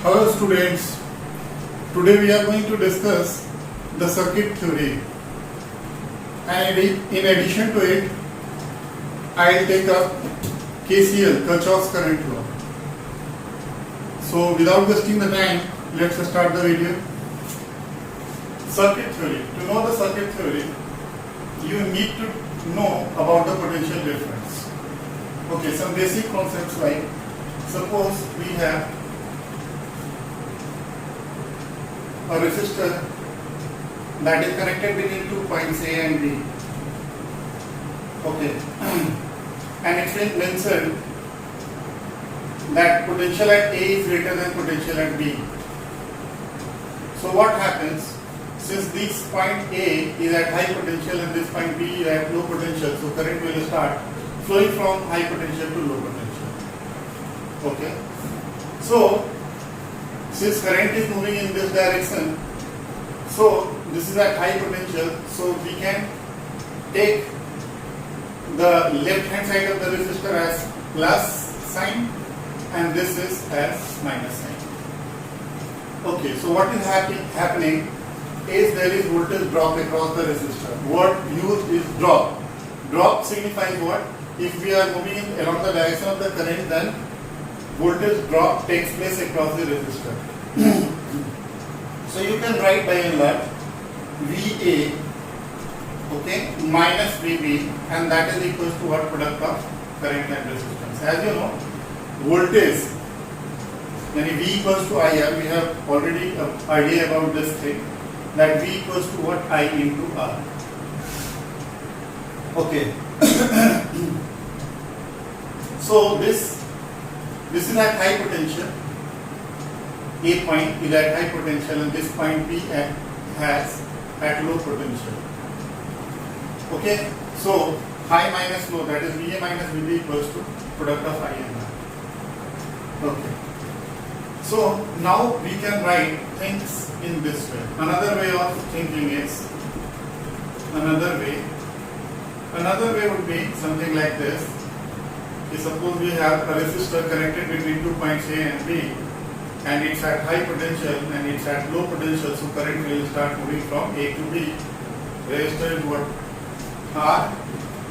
Hello students, today we are going to discuss the circuit theory, and in addition to it I will take up KCL, Kirchhoff's current law. So without wasting the time, let's start the video. Circuit theory. To know the circuit theory, you need to know about the potential difference. Okay, some basic concepts like, suppose we have a resistor that is connected between 2 points A and B. Okay, and it's been mentioned that potential at A is greater than potential at B. So what happens, since this point A is at high potential and this point B is at low potential, so current will start flowing from high potential to low potential. Okay, so since current is moving in this direction, so this is at high potential, so we can take the left hand side of the resistor as plus sign and this is as minus sign. Okay, so what is happening is there is voltage drop across the resistor. Word used is drop. Drop signifies what? If we are moving along the direction of the current, then voltage drop takes place across the resistor. So you can write by and large VA, okay, minus VB, and that is equal to what? Product of current and resistance. As you know, voltage, when V equals to IR, we have already an idea about this thing, that V equals to what? I into R. Okay. So this is at high potential. A point is at high potential and this point B has at low potential. Okay, so high minus low, that is VA minus VB equals to product of I and R. Okay, so now we can write things in this way. Another way of thinking is, another way would be something like this. Suppose we have a resistor connected between 2 points A and B, and it's at high potential and it's at low potential, so current will start moving from A to B. Resistor is what? R.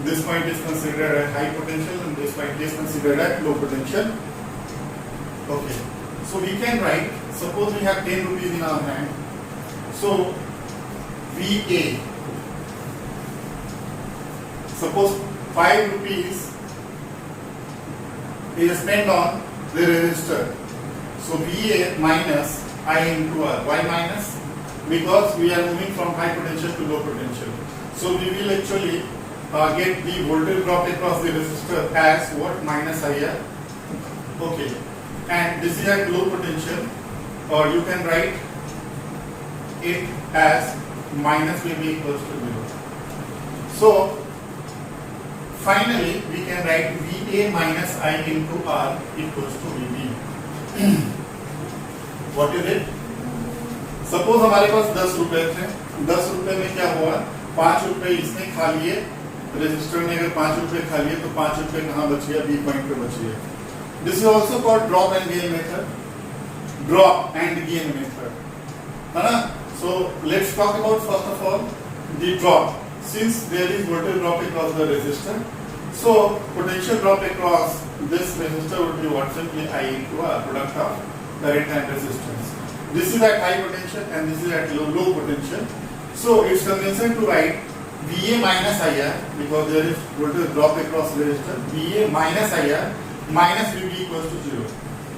This point is considered at high potential and this point is considered at low potential. Okay, so we can write, suppose we have 10 rupees in our hand, so VA, suppose 5 rupees is spent on the resistor. So VA minus I into R. Why minus? Because we are moving from high potential to low potential. So we will actually get the voltage drop across the resistor as what? Minus IR. Okay. And this is at low potential, or you can write it as minus VB equals to 0. So finally we can write VA minus I into R equals to VB. What is it? Suppose हमारे पास 10 रुपए थे, 10 रुपए में क्या हुआ? 5 रुपए इसने खा लिए, रेजिस्टर ने अगर 5 रुपए खा लिए तो 5 रुपए कहाँ बच गया? B पॉइंट पे बच गया. This is also called drop and gain method. Drop and gain method, है ना? So let's talk about first of all the drop. Since there is voltage drop across the resistor, so potential drop across this resistor would be what? Simply I into R, product of current and resistance. This is at high potential and this is at low potential. So it's convenient to write VA minus IR, because there is voltage drop across resistor, VA minus IR minus VB equals to 0.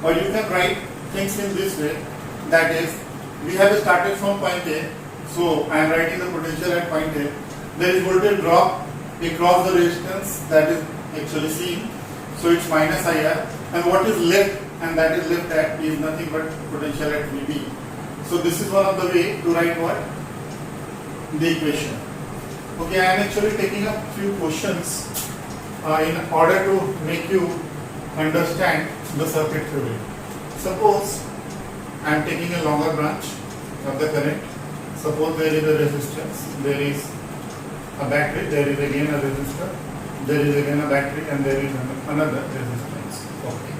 Or you can write things in this way, that is, we have started from point A, so I am writing the potential at point A. There is voltage drop across the resistance, that is actually seen, so it's minus IR, and what is left, and that is left at, is nothing but potential at VB. So this is one of the way to write what? The equation. Okay, I am actually taking up few questions in order to make you understand the circuit theory. Suppose I am taking a longer branch of the current. Suppose there is a resistance, there is a battery, there is again a resistor, there is again a battery, and there is another resistance. Okay.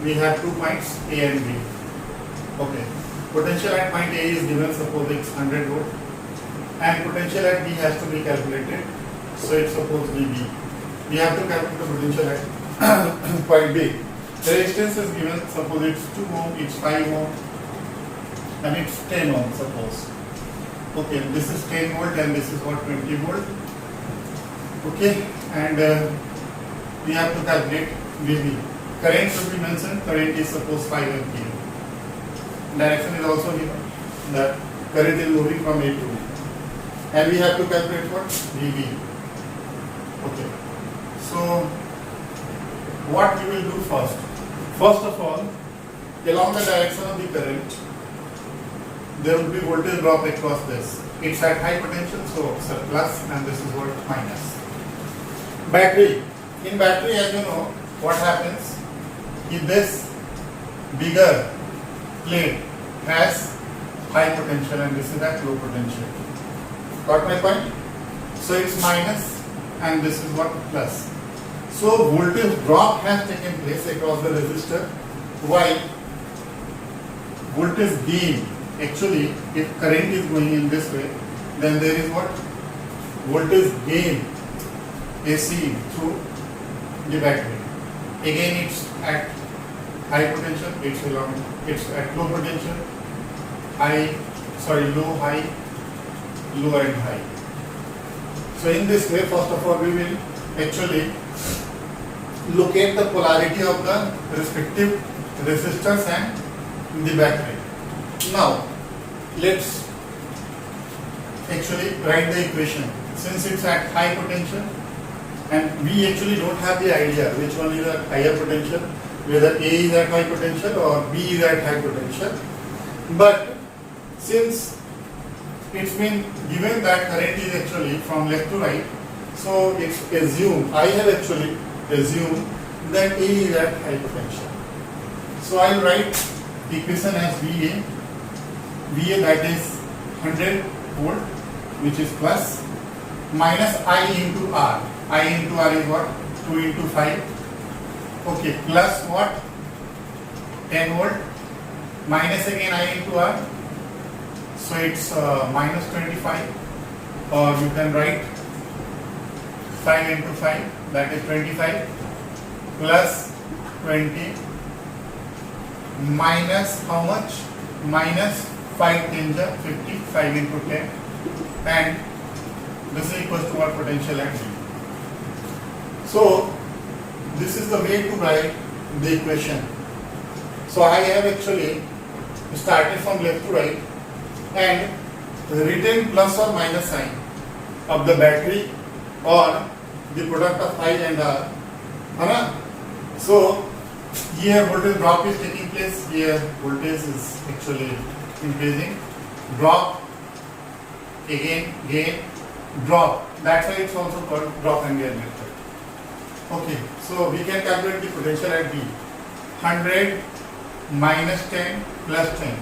we have 2 points A and B. Okay. Potential at point A is given, suppose it's 100 volt, and potential at B has to be calculated. So it's suppose VB. We have to calculate the potential at point B. The resistance is given, suppose it's 2 ohm, it's 5 ohm, and it's 10 ohm, suppose. Okay, this is 10 volt and this is what, 20 volt. Okay, and we have to calculate VB. Current should be mentioned, current is suppose 5 ampere. Direction is also given, that current is moving from A to B. And we have to calculate what? VB. Okay. So, what we will do first? First of all, along the direction of the current, there will be voltage drop across this. It's at high potential, so it's a plus, and this is what, minus. Battery. In battery, as you know, what happens? If this bigger plate has high potential and this is at low potential. Got my point? So it's minus and this is what, plus. So voltage drop has taken place across the resistor, while voltage gain, actually if current is going in this way, then there is what? Voltage gain AC through the battery. Again it's at high potential, it's at low potential, low, high, low and high. So in this way, first of all, we will actually locate the polarity of the respective resistors and the battery. Now, let's actually write the equation. Since it's at high potential, and we actually don't have the idea which one is at higher potential, whether A is at high potential or B is at high potential. But since it's been given that current is actually from left to right, so it's assumed, I have actually assumed that A is at high potential. So I'll write equation as VA. VA, that is 100 volt, which is plus, minus I into R. I into R is what? 2 into 5. Okay, plus what? 10 volt, minus again I into R. So it's minus 25, or you can write 5 into 5, that is 25, plus 20, minus how much? Minus 5 10 50, 5 into 10, and this is equal to what? Potential at B. So this is the way to write the equation. So I have actually started from left to right and written plus or minus sign of the battery or the product of I and R. So here voltage drop is taking place, here voltage is actually increasing, drop, again gain, drop. That's why it's also called drop and gain method. Okay, so we can calculate the potential at B. 100 minus 10 plus 10.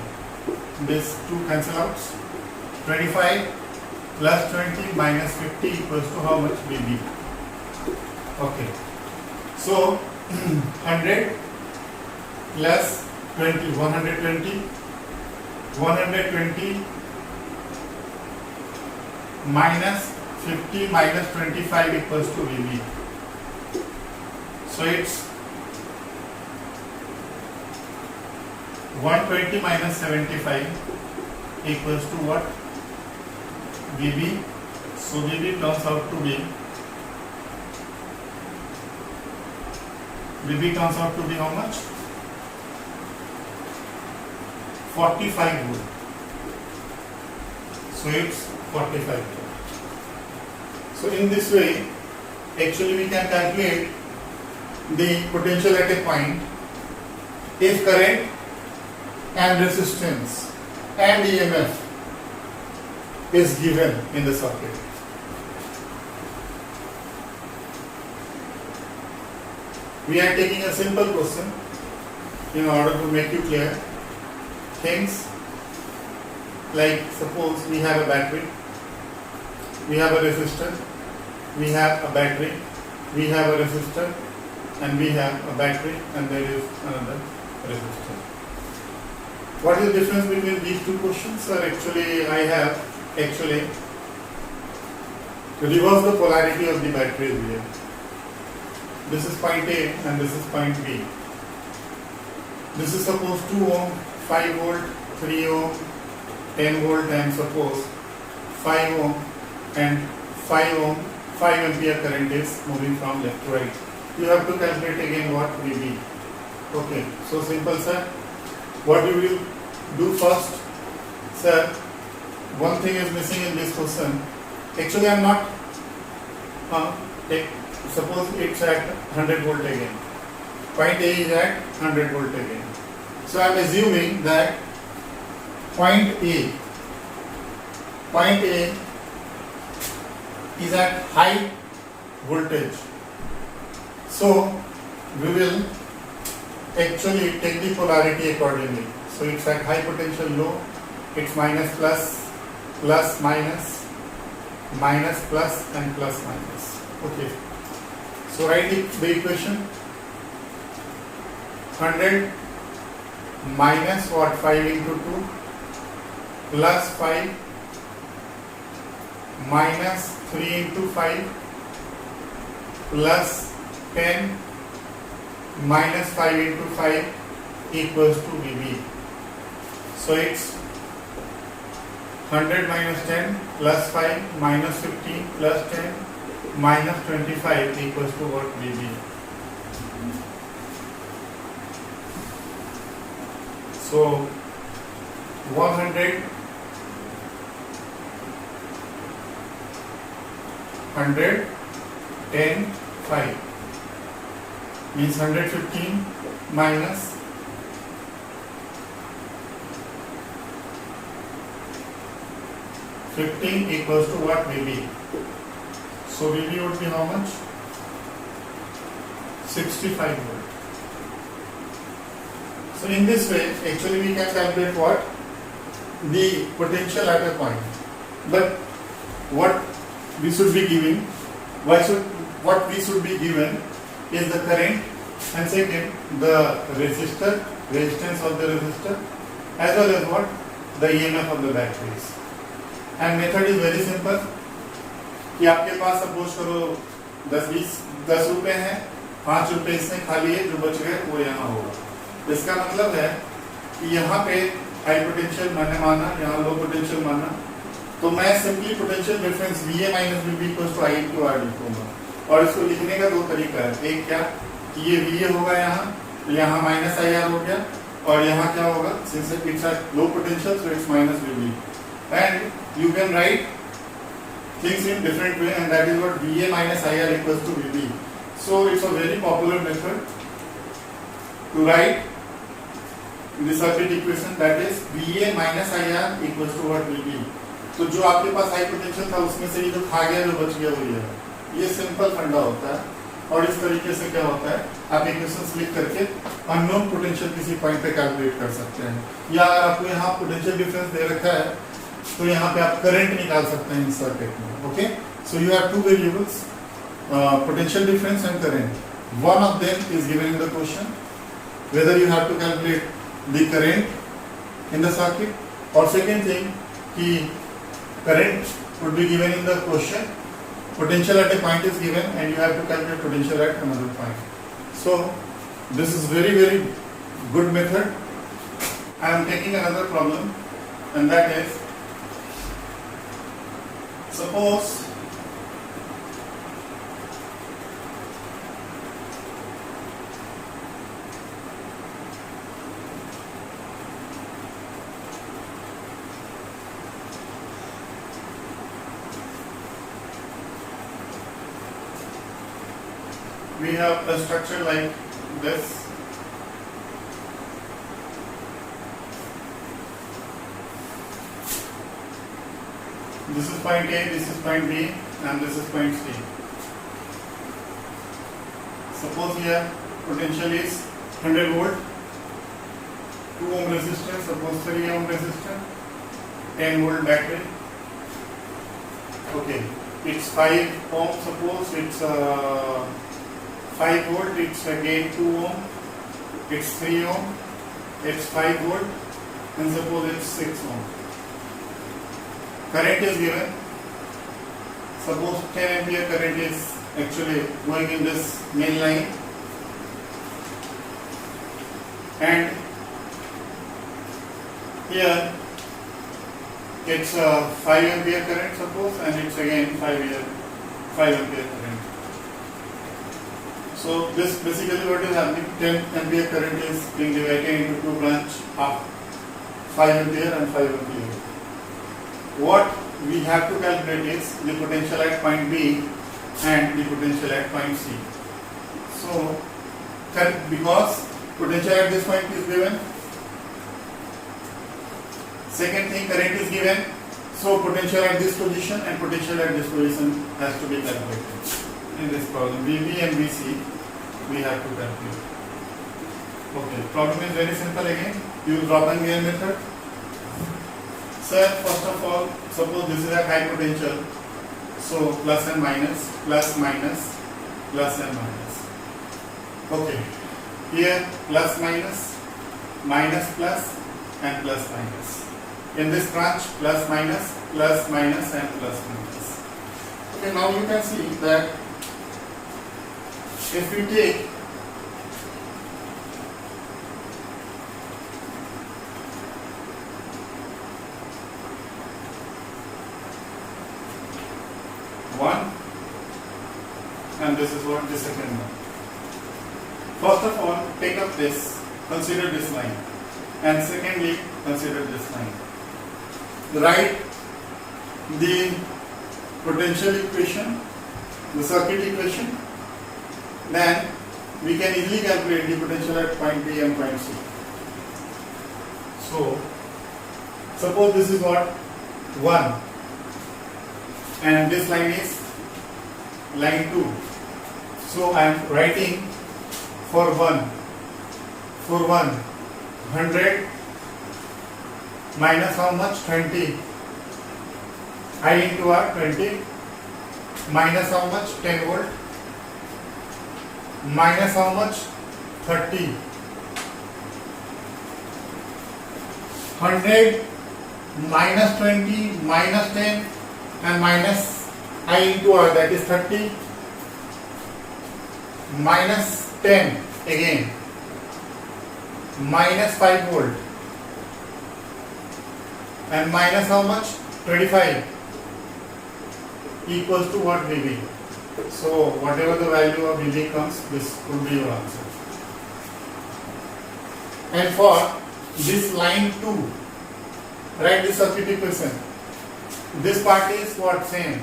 This 2 cancel out. 25 plus 20 minus 50 equals to how much? VB. Okay. So 100 plus 20, 120. 120 minus 50 minus 25 equals to VB. So it's 120 minus 75 equals to what? VB. So VB turns out to be how much? 45 volt. So it's 45 volt. So in this way, actually we can calculate the potential at a point if current and resistance and EMF is given in the circuit. We are taking a simple question in order to make you clear things, like suppose we have a battery, we have a resistor, we have a battery, we have a resistor, and we have a battery and there is another resistor. What is the difference between these two questions? Sir, actually I have reverse the polarity of the batteries here. This is point A and this is point B. This is suppose 2 ohm, 5 volt, 3 ohm, 10 volt, and suppose 5 ohm and 5 ohm, 5 ampere current is moving from left to right. You have to calculate again what VB. Okay, so simple, sir. What you will do first, sir? One thing is missing in this question. Actually, I am not. Suppose it's at 100 volt again. Point A is at 100 volt again. So I am assuming that point A is at high voltage. So we will actually take the polarity accordingly. So it's at high potential low, it's minus plus, plus minus, minus plus, and plus minus. Okay. So write the equation. 100 minus what? 5 into 2 plus 5 minus 3 into 5 plus 10 minus 5 into 5 equals to VB. So it's 100 minus 10 plus 5 minus 15 plus 10 minus 25 equals to what? VB. So 100, 100, 10, 5 means 115 minus 15 equals to what? VB. So VB would be how much? 65 volt. So in this way, actually we can calculate what? The potential at a point. But what we should be giving, what we should be given is the current, and second the resistance of the resistor, as well as what? The EMF of the batteries. And method is very simple. कि आपके पास suppose करो 10 रुपए हैं, 5 रुपए इसने खा लिए, जो बच गए वो यहाँ होगा. इसका मतलब है कि यहाँ पे हाई पोटेंशियल मैंने माना, यहाँ लो पोटेंशियल माना, तो मैं simply potential difference VA minus VB equals to I into R लिखूंगा. और इसको लिखने का दो तरीका है. एक क्या कि ये VA होगा, यहाँ माइनस IR हो गया, और यहाँ क्या होगा, since it's at low potential so it's minus VB. And you can write things in different way, and that is what VA minus IR equals to VB. So it's a very popular method to write the circuit equation, that is VA minus IR equals to what? VB. तो जो आपके पास high potential था उसमें से ये जो खा गया, जो बच गया वो ये सिंपल फंडा होता है. और इस तरीके से क्या होता है, आप इक्वेशंस लिख करके अननोन पोटेंशियल किसी पॉइंट पे कैलकुलेट कर सकते हैं. या अगर आपको यहाँ पोटेंशियल डिफरेंस दे रखा है तो यहाँ पे आप करंट निकाल सकते हैं इस सर्किट में. Okay, so you have two variables, potential difference and current. One of them is given in the question, whether you have to calculate the current in the circuit, or second thing कि current would be given in the question, potential at a point is given and you have to calculate potential at another point. So this is very good method. I am taking another problem, and that is, suppose we have a structure like this. This is point A, this is point B, and this is point C. Suppose here potential is 100 volt, 2 ohm resistor, suppose 3 ohm resistor, 10 volt battery. Okay, it's 5 ohm, suppose it's 5 volt, it's again 2 ohm, it's 3 ohm, it's 5 volt, and suppose it's 6 ohm. Current is given. Suppose 10 ampere current is actually going in this main line, and here it's a 5 ampere current suppose, and it's again 5 ampere current. So this basically what is happening, 10 ampere current is being divided into two branches of 5 ampere and 5 ampere. What we have to calculate is the potential at point B and the potential at point C. So because potential at this point is given, second thing, current is given, so potential at this position and potential at this position has to be calculated. In this problem, VB and VC we have to calculate. Okay, problem is very simple again. Use drop and gain method. Sir, first of all, suppose this is a high potential, so plus and minus, plus minus, plus and minus. Okay, here plus minus, minus plus, and plus minus. In this branch, plus minus, plus minus, and plus minus. Okay, now you can see that if we take one, and this is what the second one. First of all, take up this, consider this line, and secondly, consider this line. Write the potential equation, the circuit equation, then we can easily calculate the potential at point B and point C. So, suppose this is what? 1, and this line is line 2. So I am writing for 100 minus how much? 20. I into R 20 minus how much? 10 volt. Minus how much? 30. 100 minus 20 minus 10 and minus I into R, that is 30, minus 10 again, minus 5 volt, and minus how much? 25 equals to what? VB. So whatever the value of VB comes, this would be your answer. And for this line 2, write the circuit equation. This part is what? Same.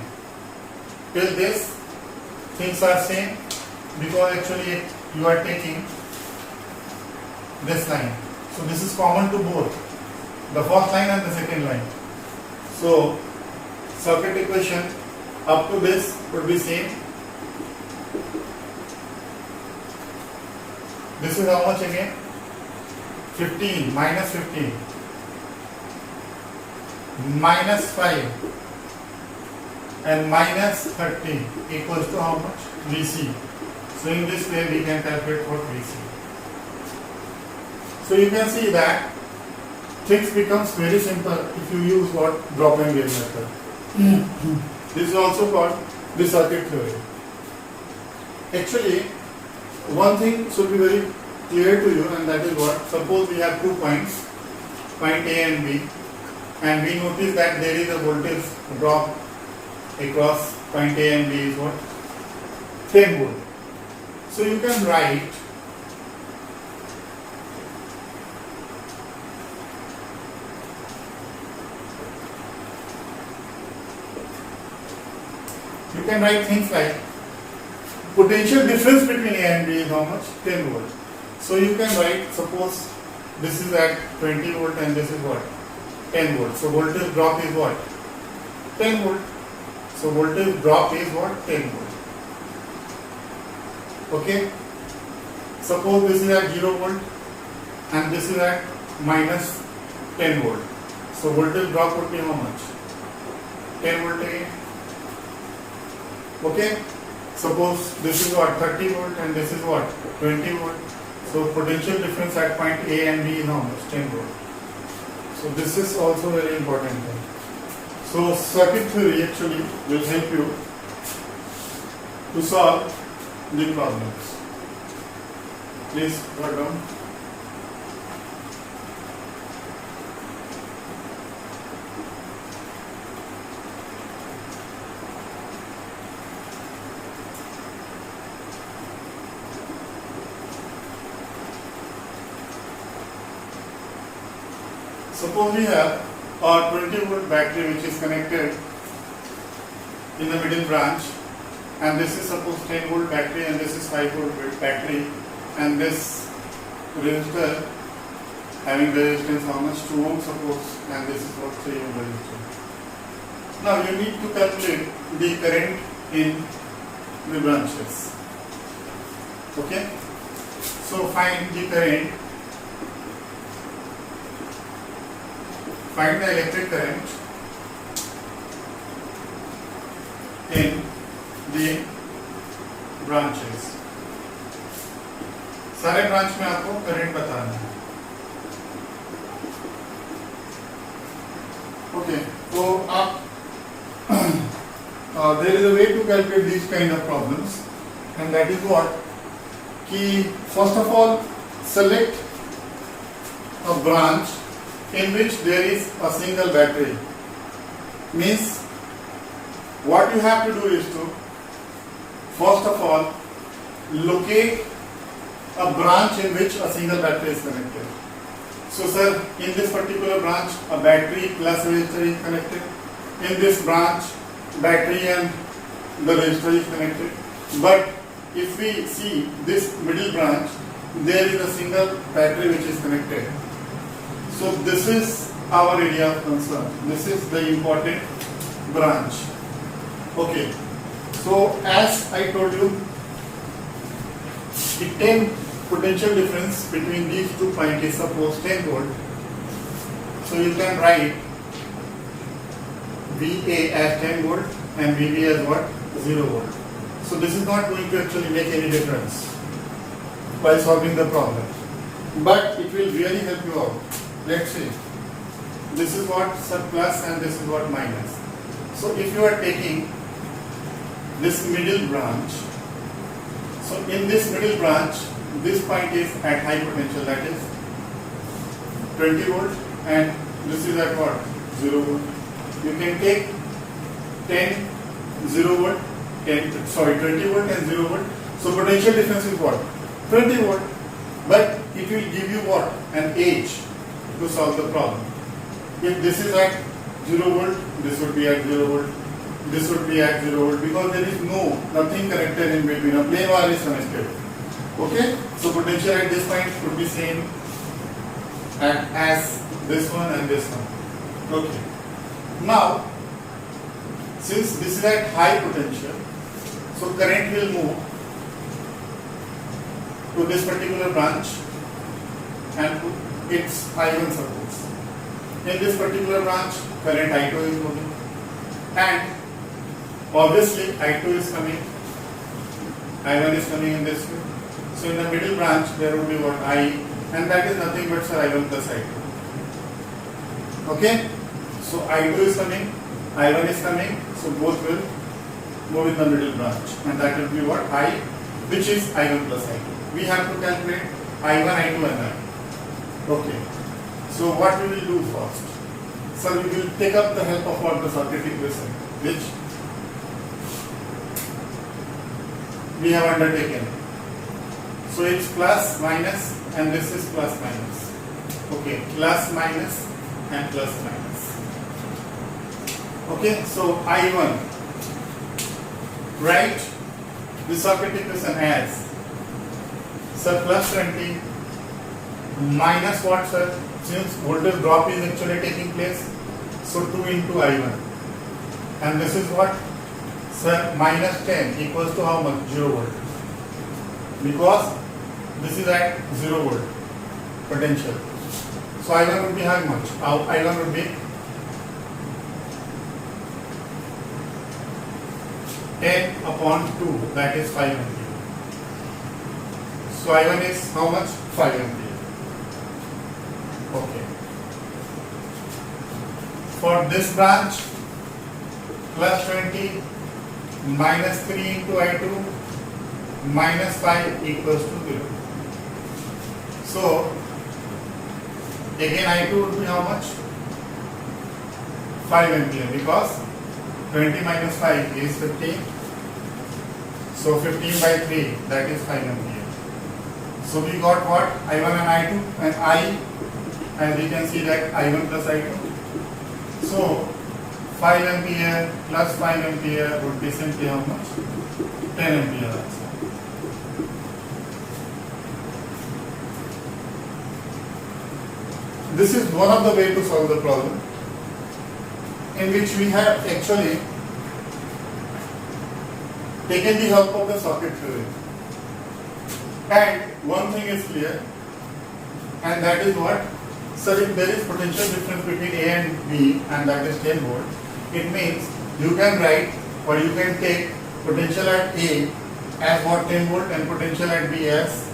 Till this, things are same, because actually you are taking this line. So this is common to both, the first line and the second line. So circuit equation up to this would be same. This is how much again? 15 minus 15 minus 5 and minus 30 equals to how much? VC. So in this way we can calculate what VC. So you can see that things becomes very simple if you use what? Drop and gain method. This is also called the circuit theory. Actually, one thing should be very clear to you, and that is what? Suppose we have 2 points, point A and B, and we notice that there is a voltage drop across point A and B is what? 10 volt. So you can write things like potential difference between A and B is how much? 10 volt. So you can write, suppose this is at 20 volt and this is what? 10 volt. So voltage drop is what? 10 volt. So voltage drop is what? 10 volt. Okay. Suppose this is at 0 volt and this is at minus 10 volt. So voltage drop would be how much? 10 volt again. Okay. Suppose this is what 30 volt and this is what 20 volt. So potential difference at point A and B is how much? 10 volt. So this is also very important thing. So circuit theory actually will help you to solve the problems. Please write down. Suppose we have a 20 volt battery which is connected in the middle branch, and this is suppose 10 volt battery and this is 5 volt battery, and this resistor having resistance how much? 2 ohm suppose, and this is what 3 ohm resistor. Now you need to calculate the current in the branches. Okay, so find the current. Find the electric current in the branches. सारे branch में आपको current बताना है. Okay, so there is a way to calculate these kind of problems, and that is what? कि first of all select a branch in which there is a single battery. Means what you have to do is to first of all locate a branch in which a single battery is connected. So sir, in this particular branch a battery plus resistor is connected. In this branch battery and the resistor is connected. But if we see this middle branch, there is a single battery which is connected. So this is our area of concern. This is the important branch. Okay. So as I told you, the 10 potential difference between these two points is suppose 10 volt. So you can write VA as 10 volt and VB as what? 0 volt. So this is not going to actually make any difference while solving the problem. But it will really help you out. Let's see. This is what plus and this is what minus. So if you are taking this middle branch, so in this middle branch, this point is at high potential, that is 20 volt, and this is at what? 0 volt. You can take 0 volt, 20 volt and 0 volt. So potential difference is what? 20 volt. But it will give you what? An age to solve the problem. If this is at 0 volt, this would be at 0 volt, this would be at 0 volt, because there is nothing connected in between. A plain wire is connected. Okay? So potential at this point would be same as this one and this one. Okay. Now, since this is at high potential, so current will move to this particular branch and to its I1 suppose. In this particular branch, current I2 is moving, and obviously I2 is coming, I1 is coming in this way. So in the middle branch there will be what? I, and that is nothing but sir I1 plus I2. Okay? So I2 is coming, I1 is coming, so both will move in the middle branch, and that will be what? I, which is I1 plus I2. We have to calculate I1, I2 and I. Okay. So what we will do first? So we will take up the help of what the circuit equation, which we have undertaken. So it's plus minus and this is plus minus. Okay, plus minus and plus minus. Okay, so I1, write the circuit equation as, sir, plus 20 minus what, sir? Since voltage drop is actually taking place, so 2 into I1. And this is what? Sir, minus 10 equals to how much? 0 volt. Because this is at 0 volt potential. So I1 would be how much? I1 would be 10 upon 2, that is 5 ampere. So I1 is how much? 5 ampere. Okay. For this branch, plus 20 minus 3 into I2 minus 5 equals to 0. So again I2 would be how much? 5 ampere, because 20 minus 5 is 15. So 15 by 3, that is 5 ampere. So we got what? I1 and I2, and we can see that I1 plus I2. So 5 ampere plus 5 ampere would be simply how much? 10 ampere also. This is one of the way to solve the problem, in which we have actually taken the help of the circuit theory. And one thing is clear, and that is what? So if there is potential difference between A and B, and that is 10 volt, it means you can write, or you can take potential at A as what? 10 volt, and potential at B as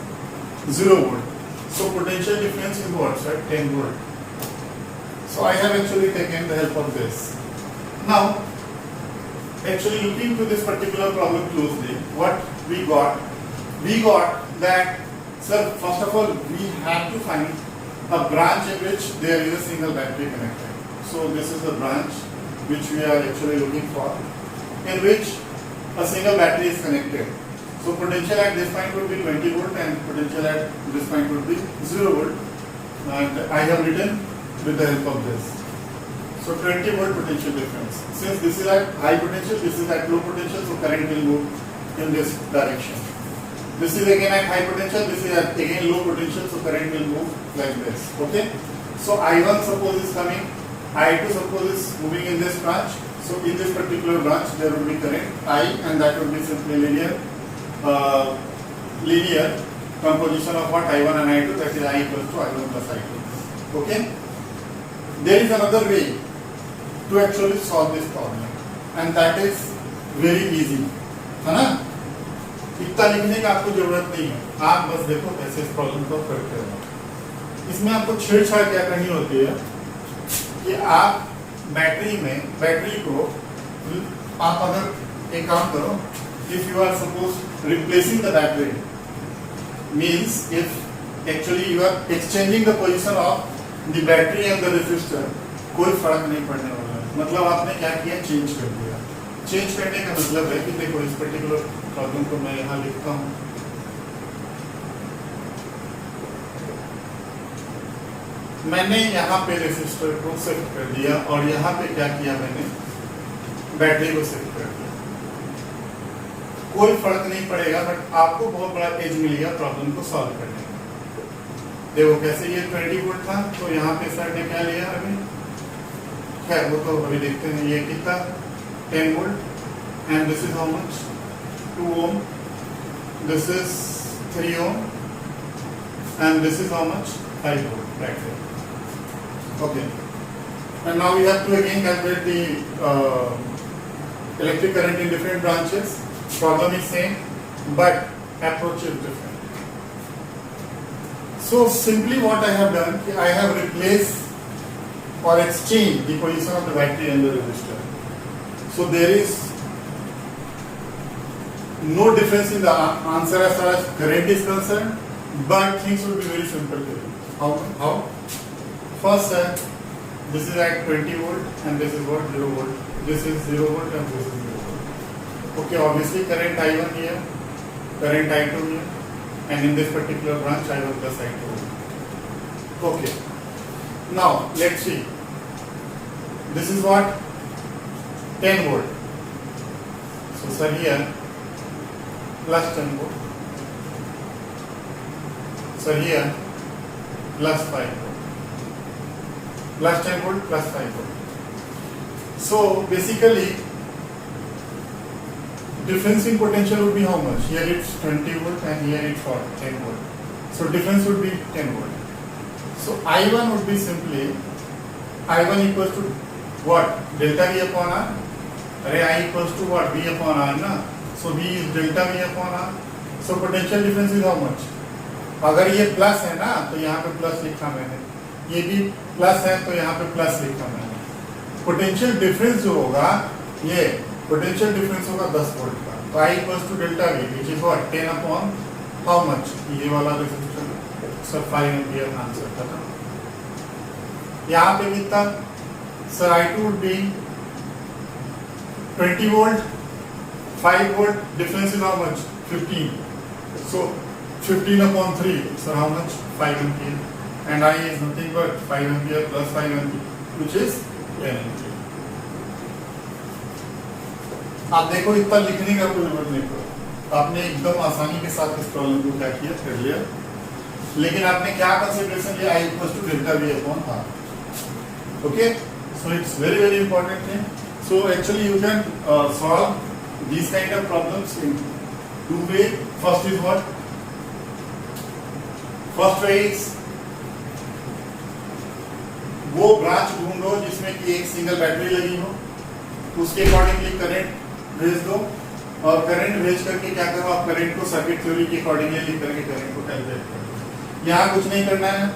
0 volt. So potential difference is what, sir? 10 volt. So I have actually taken the help of this. Now, actually looking to this particular problem closely, what we got? We got that, sir, first of all, we have to find a branch in which there is a single battery connected. So this is the branch which we are actually looking for, in which a single battery is connected. So potential at this point would be 20 volt, and potential at this point would be 0 volt. And I have written with the help of this. So 20 volt potential difference. Since this is at high potential, this is at low potential, so current will move in this direction. This is again at high potential, this is at again low potential, so current will move like this. Okay? So I1 suppose is coming, I2 suppose is moving in this branch. So in this particular branch there will be current I, and that will be simply linear composition of what? I1 and I2, that is I equals to I1 plus I2. Okay? There is another way to actually solve this problem, and that is very easy. है ना? इतना लिखने का आपको जरूरत नहीं है, आप बस देखो कैसे इस प्रॉब्लम को करते हो। इसमें आपको छेड़छाड़ क्या करनी होती है कि आप बैटरी को आप अगर एक काम करो, if you are suppose replacing the battery, means if actually you are exchanging the position of the battery and the resistor, कोई फर्क नहीं पड़ने वाला है। मतलब आपने क्या किया? चेंज कर दिया। चेंज करने का मतलब है कि देखो इस पर्टिकुलर प्रॉब्लम को मैं यहाँ लिखता हूँ। मैंने यहाँ पे रेसिस्टर को शिफ्ट कर दिया, और यहाँ पे क्या किया? मैंने बैटरी को शिफ्ट कर दिया। कोई फर्क नहीं पड़ेगा, बट आपको बहुत बड़ा एज मिल गया प्रॉब्लम को सॉल्व करने में। देखो कैसे, ये 20 वोल्ट था, तो यहाँ पे सर ने क्या लिया अभी? खैर वो तो अभी देखते हैं। ये कितना? 10 volt, and this is how much? 2 ohm. This is 3 ohm, and this is how much? 5 volt. Right there. Okay. And now we have to again calculate the electric current in different branches. Problem is same, but approach is different. So simply what I have done, I have replaced or exchanged the position of the battery and the resistor. So there is no difference in the answer as far as current is concerned, but things will be very simple to do. How? First, this is at 20 volt, and this is what? 0 volt. This is 0 volt, and this is 0 volt. Okay, obviously current I1 here, current I2 here, and in this particular branch I1 plus I2. Okay. Now let's see. This is what? 10 volt. So sir here plus 10 volt. So here plus 5 volt. Plus 10 volt plus 5 volt. So basically difference in potential would be how much? Here it's 20 volt and here it's 10 volt. So difference would be 10 volt. So I1 would be simply I1 equals to what? Delta V upon R. अरे I equals to what? V upon R ना. So V is delta V upon R. So potential difference is how much? अगर ये plus है ना तो यहाँ पे plus लिखा मैंने, ये भी प्लस है तो यहाँ पे प्लस लिखा मैंने. पोटेंशियल डिफरेंस जो होगा, ये पोटेंशियल डिफरेंस होगा 10 वोल्ट का. तो I equals to delta V which is what? 10 upon how much? ये वाला रेजिस्टेंस सर 5 एम्पियर आंसर था ना. यहाँ पे कितना sir? I2 would be 20 volt, 5 volt, difference is how much? 15. So 15 upon 3, so how much? 5 ampere. And I is nothing but 5 ampere plus 5 ampere, which is 10 ampere. आप देखो इतना लिखने का कोई जरूरत नहीं पड़ा, आपने एकदम आसानी के साथ इस प्रॉब्लम को क्या किया, कर लिया. लेकिन आपने क्या कंसिडरेशन लिया? I equals to delta V upon R. Okay, so it's very important thing. So actually you can solve these kind of problems in two ways. First is what? First way is वो branch ढूंढो जिसमें कि एक single battery लगी हो, उसके accordingly current भेज दो, और करंट भेज करके क्या करो, आप करंट को सर्किट थ्योरी के अकॉर्डिंगली लिख करके करंट को कैलकुलेट करो. यहाँ कुछ नहीं करना है.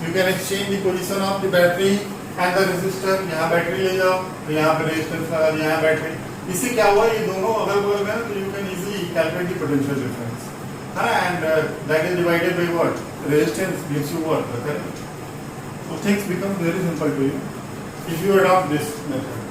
You can exchange the position of the battery and the resistor. यहाँ बैटरी ले जाओ तो यहाँ पे रेजिस्टेंस लगा, यहाँ बैटरी. इससे क्या हुआ, ये दोनों अगल बगल में, तो you can easily calculate the potential difference. And that is divided by what? Resistance gives you what? The current. So things become very simple to you if you adopt this method.